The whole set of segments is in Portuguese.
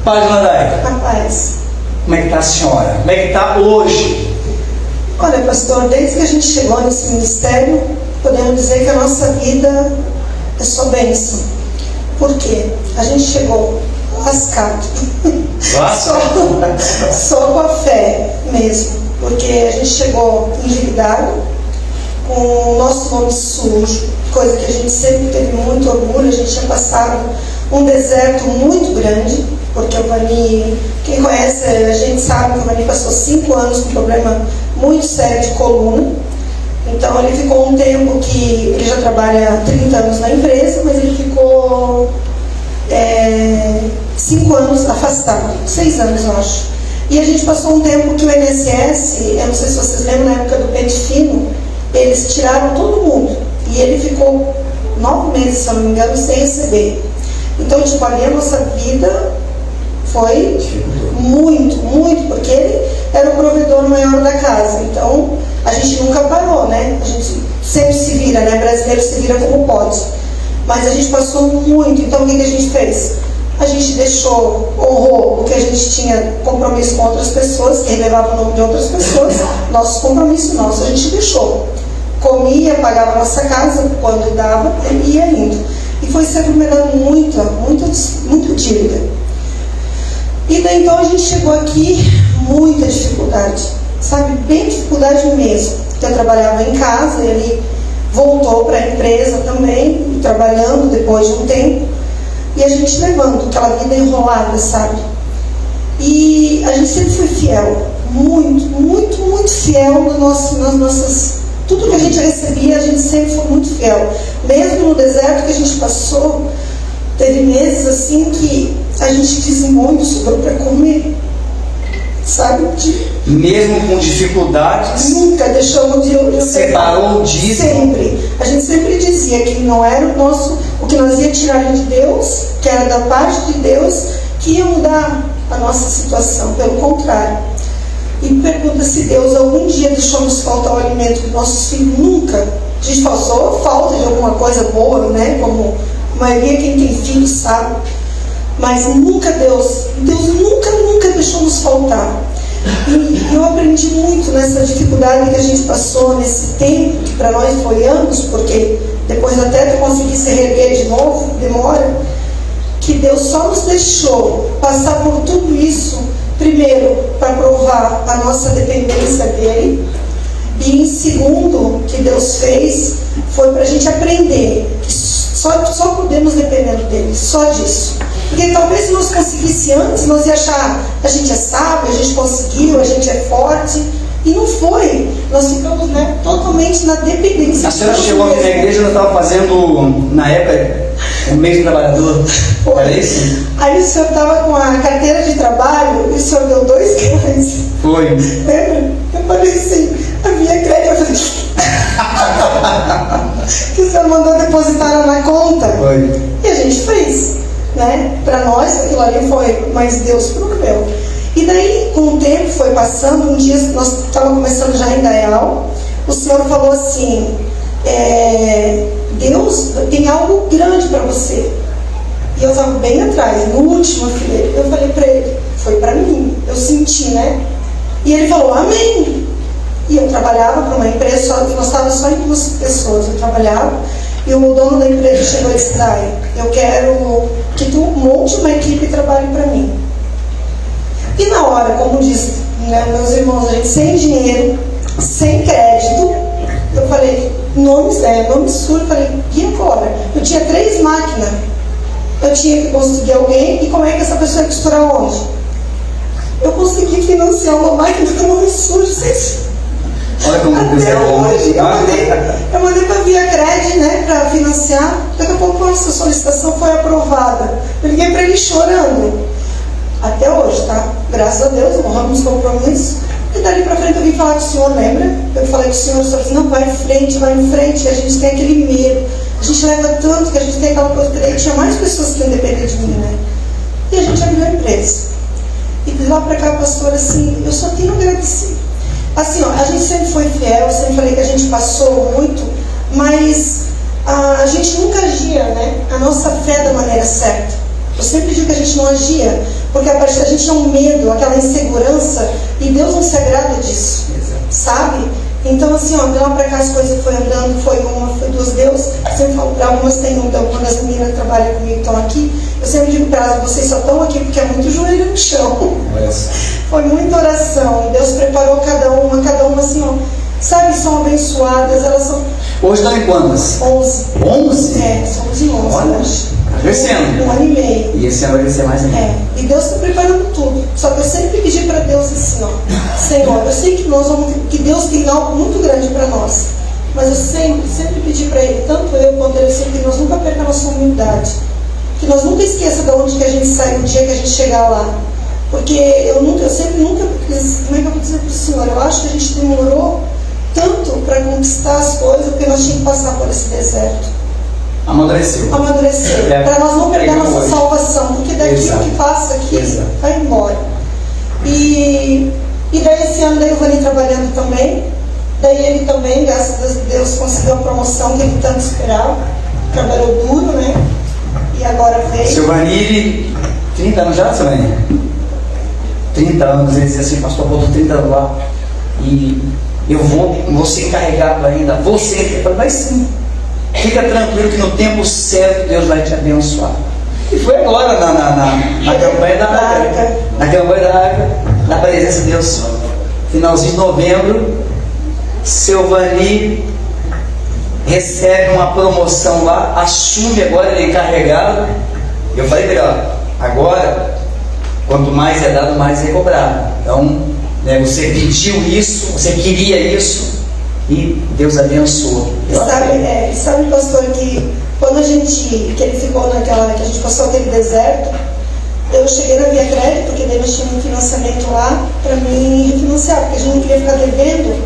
Paz, Landai. A paz. Como é que está a senhora? Como é que está hoje? Olha, pastor, desde que a gente chegou nesse ministério, podemos dizer que a nossa vida é só bênção. Por quê? A gente chegou lascado. Só com a fé mesmo. Porque a gente chegou endividado, com o nosso nome sujo, coisa que a gente sempre teve muito orgulho. A gente tinha passado um deserto muito grande, porque o Vani, quem conhece a gente sabe que o Vani passou 5 anos com um problema muito sério de coluna. Então ele ficou um tempo que ele já trabalha há 30 anos na empresa, mas ele ficou 5 anos afastado, 6 anos eu acho. E a gente passou um tempo que o INSS, eu não sei se vocês lembram, na época do pente fino, eles tiraram todo mundo. E ele ficou 9 meses, se eu não me engano, sem receber. Então, tipo, ali a nossa vida foi muito, porque ele era o provedor maior da casa. Então, a gente nunca parou, né? A gente sempre se vira, né? Brasileiro se vira como pode. Mas a gente passou muito. Então, o que a gente fez? A gente honrou o que a gente tinha compromisso com outras pessoas, que relevava o nome de outras pessoas. Nossos compromissos nossos, a gente deixou. Comia, pagava a nossa casa quando dava, e ia indo. E foi se acumulando muito dívida. E daí então a gente chegou aqui, muita dificuldade, sabe? Bem dificuldade mesmo. Eu trabalhava em casa, ele voltou para a empresa também, trabalhando depois de um tempo. E a gente levando aquela vida enrolada, sabe? E a gente sempre foi fiel, muito fiel nas nossas... Tudo que a gente recebia, a gente sempre foi muito fiel. Mesmo no deserto que a gente passou, teve meses assim que a gente dizimou e sobrou para comer, sabe? Mesmo com dificuldades, nunca deixamos de separou disso. Sempre. A gente sempre dizia que não era o que nós ia tirar de Deus, que era da parte de Deus, que ia mudar a nossa situação. Pelo contrário. E pergunta se Deus algum dia deixou nos faltar o alimento dos nossos filhos. Nunca. A gente passou falta de alguma coisa boa, né? Como a maioria quem tem filhos sabe. Mas nunca Deus nunca deixou nos faltar. E eu aprendi muito nessa dificuldade que a gente passou nesse tempo, que para nós foi anos, porque depois até tu conseguir se reerguer de novo, demora, que Deus só nos deixou passar por tudo isso, primeiro, para provar a nossa dependência dele, e em segundo, que Deus fez, foi para a gente aprender que só podemos depender dele, só disso. Porque talvez se nós conseguíssemos antes, nós ia achar, a gente é sábio, a gente conseguiu, a gente é forte, e não foi. Nós ficamos, né, totalmente na dependência. A senhora chegou aqui na igreja, nós estávamos fazendo, na época, o mês do trabalhador. Foi. Era isso? Aí o senhor estava com a carteira de trabalho e o senhor deu 2 reais. Foi. Lembra? Eu falei assim, havia crédito. Eu falei, que o senhor mandou depositar na conta. Foi. E a gente fez, né? Para nós aquilo ali foi, mas Deus proveu. E daí, com o tempo foi passando, um dia nós estávamos começando já em Dayal, o senhor falou assim, Deus tem algo grande para você. E eu estava bem atrás, no último fileiro. Eu falei para ele, foi para mim, eu senti, né? E ele falou, amém. E eu trabalhava para uma empresa, nós estávamos só em 2 pessoas, eu trabalhava, e o dono da empresa chegou e disse, Dai, eu quero que tu monte uma equipe e trabalhe para mim. E na hora, como diz, né, meus irmãos, a gente sem dinheiro, sem crédito, eu falei, nome sujo, eu falei, e agora? Eu tinha 3 máquinas, eu tinha que conseguir alguém, e como é que essa pessoa ia costurar onde? Eu consegui financiar uma máquina com nome sujo, olha como até hoje, eu mandei para Via Cred, né, para financiar. Daqui a pouco essa solicitação foi aprovada. Eu liguei para ele chorando. Até hoje, tá? Graças a Deus, honramos os compromissos. E dali para frente eu vim falar com o senhor, lembra? Eu falei com o senhor disse, não, vai em frente. E a gente tem aquele medo. A gente leva tanto que a gente tem aquela coisa, que tinha mais pessoas que iam depender de mim, né? E a gente abriu a empresa. E de lá para cá, pastor, assim, eu só tenho agradecido. Assim, ó, a gente sempre foi fiel, eu sempre falei que a gente passou muito, mas a gente nunca agia, né, a nossa fé da maneira certa. Eu sempre digo que a gente não agia, porque a partir da gente tinha um medo, aquela insegurança, e Deus não se agrada disso, sabe? Então assim, ó, de lá pra cá as coisas foi andando, foi duas Deus. Eu sempre falo para algumas, tem uma das meninas que trabalha comigo estão aqui, eu sempre digo para elas, vocês só estão aqui porque é muito joelho no chão. Foi muita oração, Deus preparou cada uma assim, ó, sabe, são abençoadas, elas são... Hoje estão em quantas? 11. 11? É, somos em 11 Olha, hoje. crescendo. 1 ano e meio. E esse ano vai crescer mais ainda. E Deus está preparando tudo. Só que eu sempre pedi para Deus assim, ó, Senhor, eu sei que Deus tem algo muito grande para nós, mas eu sempre pedi para Ele, tanto eu quanto Ele, sempre que nós nunca percamos a nossa humildade, que nós nunca esqueça de onde que a gente sai o dia que a gente chegar lá. Porque eu sempre nunca, como é que eu vou dizer para o Senhor, eu acho que a gente demorou tanto para conquistar as coisas, porque nós tínhamos que passar por esse deserto. Amadureceu. Para nós não perder a nossa salvação, porque daqui o que passa aqui vai embora. E daí esse ano daí o Vani trabalhando também, daí ele também, graças a Deus, conseguiu a promoção que ele tanto esperava, trabalhou duro, né? E agora veio. Seu Vani, 30 anos já, seu Vani? 30 anos, ele disse assim, pastor, voltou 30 anos lá, e eu vou ser encarregado ainda, vou ser. Eu falei, vai sim. Fica tranquilo que no tempo certo Deus vai te abençoar. E foi agora na campanha da Arca. Na campanha da Arca, na presença de Deus. Finalzinho de novembro, seu Vani recebe uma promoção lá, assume agora, ele é encarregado. Eu falei para ele, ó, agora, quanto mais é dado, mais é cobrado. Então, né, você pediu isso, você queria isso, e Deus abençoou. Sabe, pastor, que quando que ele ficou naquela, que a gente passou aquele deserto, eu cheguei na Via Crédito, porque daí nós tínhamos um financiamento lá para mim refinanciar, porque a gente não queria ficar devendo,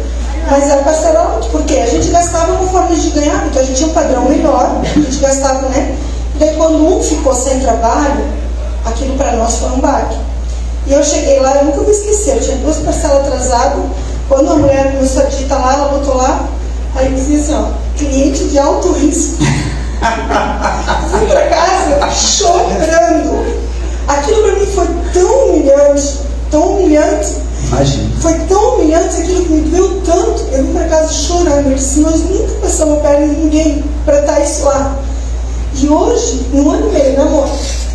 mas era parcela alta, porque a gente gastava conforme a gente ganhava, então a gente tinha um padrão melhor, a gente gastava, né? Daí quando um ficou sem trabalho, aquilo para nós foi um baque. E eu cheguei lá, eu nunca vou esquecer, eu tinha 2 parcelas atrasadas. Quando a mulher começou a digitar lá, ela botou lá, aí dizia assim, ó, cliente de alto risco. Fui pra casa chorando. Aquilo para mim foi tão humilhante. Imagina. Foi tão humilhante, aquilo que me doeu tanto. Eu vim para casa chorando. Eu disse, nós nunca passamos a perna de ninguém para estar isso lá. E hoje, em 1 ano e meio, né, amor?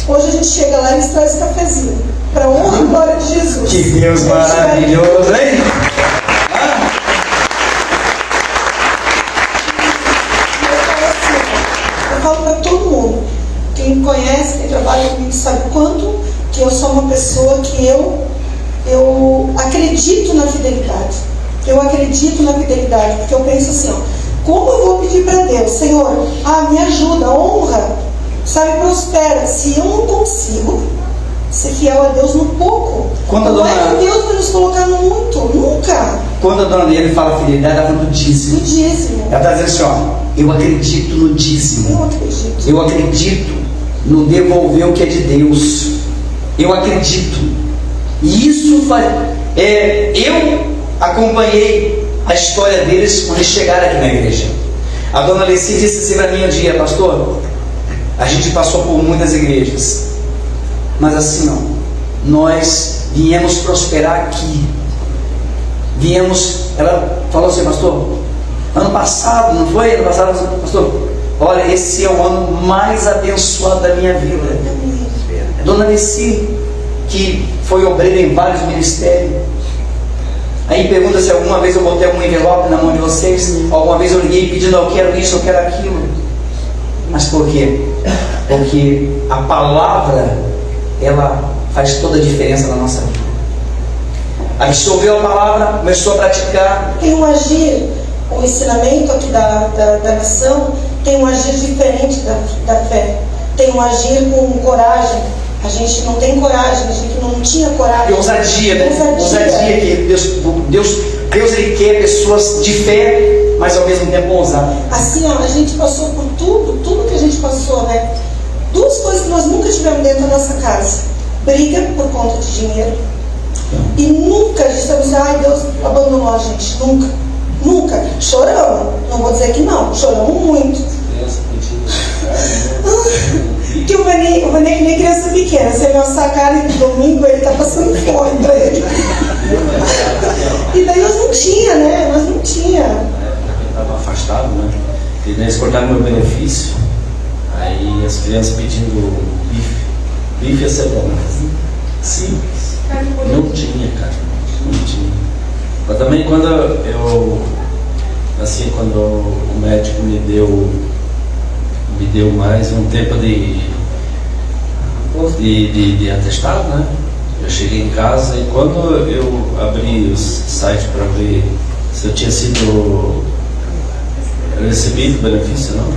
Hoje a gente chega lá e eles trazem cafezinho. Para honra e glória de Jesus. Que Deus maravilhoso, hein? Eu falo para todo mundo. Quem me conhece, quem trabalha comigo, sabe o quanto que eu sou uma pessoa que eu acredito na fidelidade. Eu acredito na fidelidade, porque eu penso assim, ó, como eu vou pedir para Deus, Senhor, me ajuda, honra, sabe, prospera. Se eu não consigo ser fiel a Deus no pouco, não é que Deus vai nos colocar no muito, nunca. Quando a dona dele fala fidelidade, ela fala do dízimo. No dízimo. Ela está dizendo assim, ó, eu acredito no dízimo. Eu acredito. Eu acredito no devolver o que é de Deus. Eu acredito. E isso faz. Eu acompanhei a história deles quando eles chegaram aqui na igreja. A dona Alessi disse assim para mim um dia, pastor, a gente passou por muitas igrejas, mas assim, ó, nós viemos prosperar aqui. Ela falou assim, pastor, ano passado, não foi? Ano passado, pastor, olha, esse é o ano mais abençoado da minha vida. Dona Alessi, que foi obreira em vários ministérios. Aí pergunta se alguma vez eu botei algum envelope na mão de vocês, alguma vez eu liguei pedindo, eu quero isso, eu quero aquilo. Mas por quê? Porque a palavra, ela faz toda a diferença na nossa vida. Absorveu a palavra, começou a praticar. Tem um agir, o ensinamento aqui da nação, tem um agir diferente da fé. Tem um agir com coragem. A gente não tem coragem, a gente não tinha coragem. E ousadia, né? Ousadia que Deus ele quer pessoas de fé, mas ao mesmo tempo ousadas. Assim, ó, a gente passou por tudo que a gente passou, né? 2 coisas que nós nunca tivemos dentro da nossa casa: briga por conta de dinheiro. E nunca dissemos, Deus abandonou a gente. Nunca. Choramos. Não vou dizer que não. Choramos muito. Que o Vani é que nem criança pequena. Você vê o sacada de domingo, ele tá passando fome pra ele. E daí nós não tinha, né? Nós não tinha. Estava afastado, né? E daí eles cortaram meu benefício. Aí as crianças pedindo bife a cebola. Simples. Não tinha, cara. Não tinha. Mas também quando quando o médico me deu mais um tempo de atestado, né? Eu cheguei em casa e quando eu abri os sites para ver se eu tinha sido recebido o benefício, não,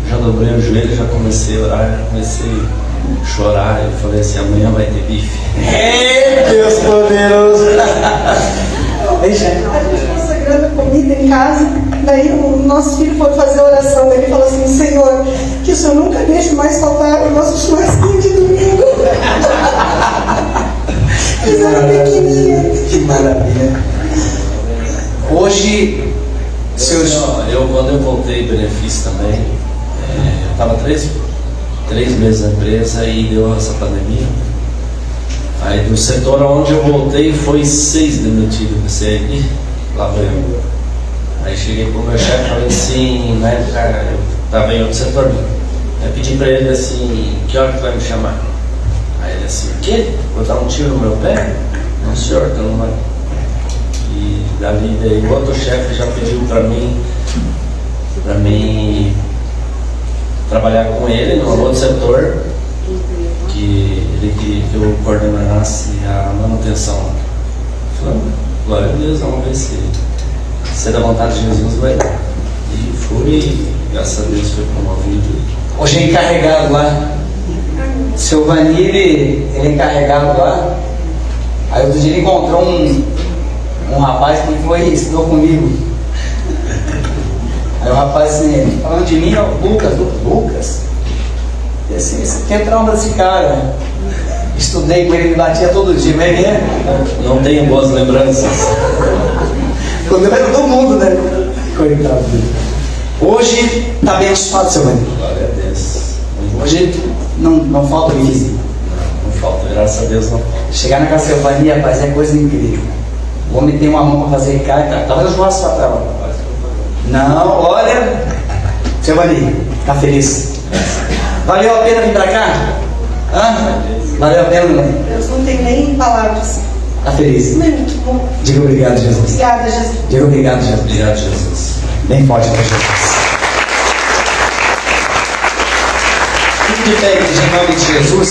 já dobrei o joelho, já comecei a orar, já comecei a chorar. Eu falei assim: amanhã vai ter bife. Deus poderoso! Deixa. A gente consagrando a comida em casa, daí o nosso filho foi fazer a oração, ele falou assim: Senhor, que o Senhor nunca deixe mais faltar o nosso churrasquinho de domingo. Eles eram pequenininhos. Que maravilha. Hoje, quando eu voltei benefício também, eu estava 3 meses na empresa e deu essa pandemia. Aí do setor onde eu voltei foi 6 demitidos. Pensei, lá vou eu. Aí cheguei pro meu chefe e falei assim, na época eu estava em outro setor. Aí pedi para ele assim: que hora que vai me chamar? Aí ele assim: o quê? Vou dar um tiro no meu pé? Não, senhor, então não vai. E daí o outro chefe já pediu para mim trabalhar com ele no outro setor, que ele queria que eu coordenasse a manutenção. Eu falei: glória a Deus, vamos ver se é da vontade de Jesus, vai dar. E fui, graças a Deus foi promovido. Hoje é encarregado lá. Seu Vani, ele é encarregado lá. Aí outro dia ele encontrou um rapaz que estudou comigo. Aí o rapaz assim, falando de mim: ó, Lucas. E assim, você tem trauma desse cara. Estudei com ele, me batia todo dia, mas ele Não tenho boas lembranças. quando era todo mundo, né? Coitado dele. Hoje está abençoado, seu Vani. Glória a Deus. Hoje não falta visita. Não falta, graças a Deus não falta. Chegar na casa do seu Vani, rapaz, é coisa incrível. O homem tem uma mão para fazer carne, tá fazendo churrasco para trás. Não, olha, seu Vani, tá feliz? Valeu a pena vir para cá? Hã? Valeu a pena, mãe? Eu não tenho nem palavras. Tá feliz? Muito bom. Diga obrigado, Jesus. Obrigada, Jesus. Diga obrigado, Jesus. Obrigado, Jesus. Bem forte para Jesus. Fique de pé, igreja, em nome de Jesus.